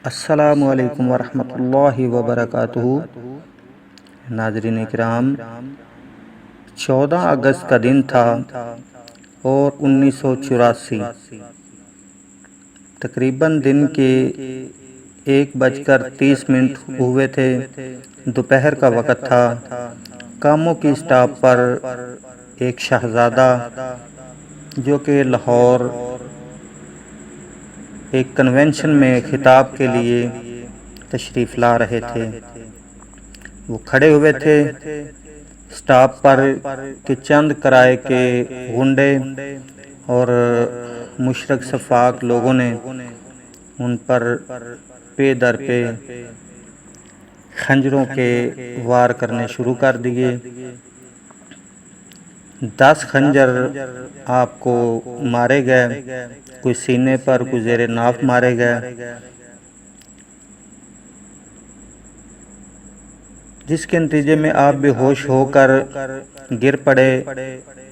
السلام علیکم ورحمۃ اللہ وبرکاتہ۔ ناظرین کرام، 14 اگست کا دن تھا اور 1984، تقریباً دن کے 1:30 ہوئے تھے۔ دوپہر کا وقت تھا۔ کاموں کی اسٹاپ پر ایک شہزادہ جو کہ لاہور ایک کنونشن میں خطاب کے لیے تشریف لا رہے تھے، وہ کھڑے ہوئے تھے اسٹاپ پر کہ چند کرائے کے غنڈے اور مشرق صفاق لوگوں نے ان پر پے در پہ خنجروں کے وار کرنے شروع کر دیے۔ 10 خنجر آپ کو مارے گئے، کوئی سینے پر، کوئی زیر ناف مارے گئے، جس کے نتیجے میں آپ بے ہوش ہو کر گر پڑے۔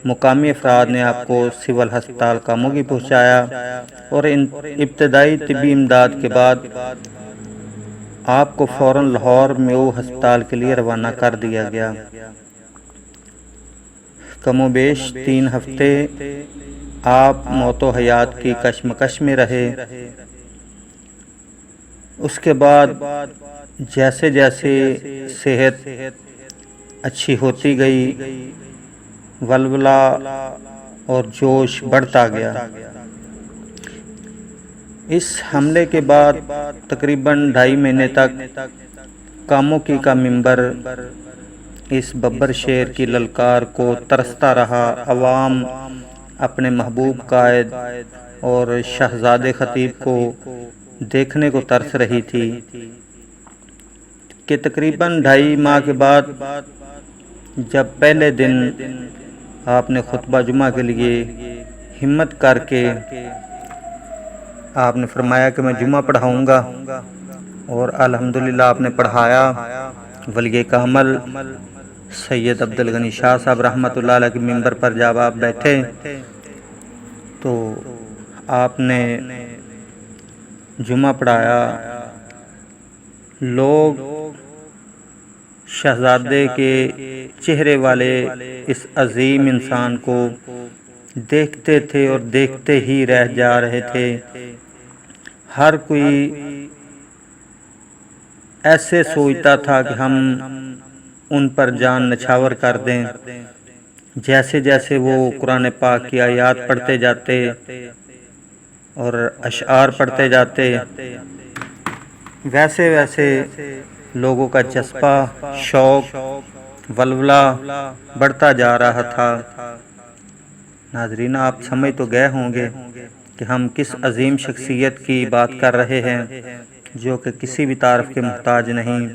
مقامی افراد نے آپ کو سول ہسپتال کاموگی پہنچایا اور ابتدائی طبی امداد کے بعد آپ کو فوراً لاہور میو ہسپتال کے لیے روانہ کر دیا گیا۔ کم و بیش 3 ہفتے آپ موت و حیات کی کشمکش میں رہے۔ اس کے بعد جیسے جیسے صحت اچھی ہوتی گئی، ولولہ اور جوش بڑھتا گیا۔ اس حملے کے بعد تقریباً 2.5 مہینے تک کاموکی کا ممبر اس ببر شیر کی للکار کو ترستا رہا۔ عوام اپنے محبوب قائد اور شہزادے خطیب کو دیکھنے کو ترس رہی تھی کہ تقریباً 2.5 ماہ کے بعد جب پہلے دن آپ نے خطبہ جمعہ کے لیے ہمت کر کے آپ نے فرمایا کہ میں جمعہ پڑھاؤں گا، اور الحمدللہ آپ نے پڑھایا۔ ولی کامل سید عبدالغنی شاہ صاحب رحمۃ اللہ علیہ کے ممبر پر جب آپ بیٹھے تو آپ نے جمعہ پڑھایا۔ لوگ شہزادے کے چہرے والے اس عظیم انسان کو دیکھتے تھے اور دیکھتے ہی رہ جا رہے تھے۔ ہر کوئی ایسے سوچتا تھا کہ ہم ان پر جان نچھاور کر دیں۔ جیسے جیسے وہ قرآن پاک کی آیات پڑھتے جاتے اور اشعار پڑھتے جاتے، ویسے ویسے لوگوں کا جذبہ، شوق، ولولہ بڑھتا جا رہا تھا۔ ناظرین، آپ سمجھ تو گئے ہوں گے کہ ہم کس عظیم شخصیت کی بات کر رہے ہیں جو کہ کسی بھی تعارف کے محتاج نہیں،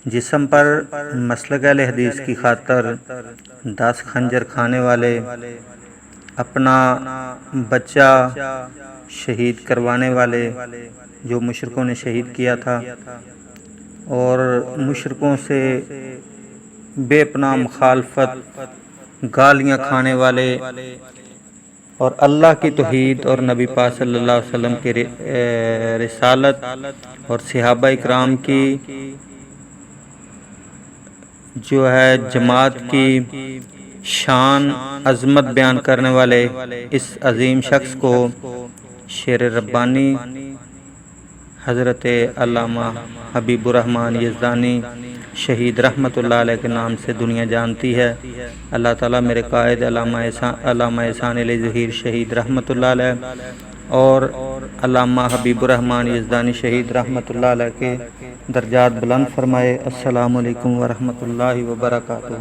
جسم پر مسلک اہل حدیث کی خاطر 10 خنجر کھانے والے، اپنا بچہ شہید کروانے والے جو مشرکوں نے شہید کیا تھا، اور مشرکوں سے بے پناہ مخالفت، گالیاں کھانے والے، اور اللہ کی توحید اور نبی پاک صلی اللہ علیہ وسلم کی رسالت اور صحابہ اکرام کی جو ہے جماعت کی شان عظمت بیان کرنے والے اس عظیم شخص کو شیر ربانی حضرت علامہ حبیب الرحمن یزدانی شہید رحمۃ اللہ علیہ کے نام سے دنیا جانتی ہے۔ اللہ تعالیٰ میرے قائد علامہ احسان علی ظہیر شہید رحمۃ اللہ علیہ اور علامہ حبیب الرحمن یزدانی شہید رحمۃ اللہ علیہ کے درجات بلند فرمائے۔ السلام علیکم ورحمۃ اللہ وبرکاتہ۔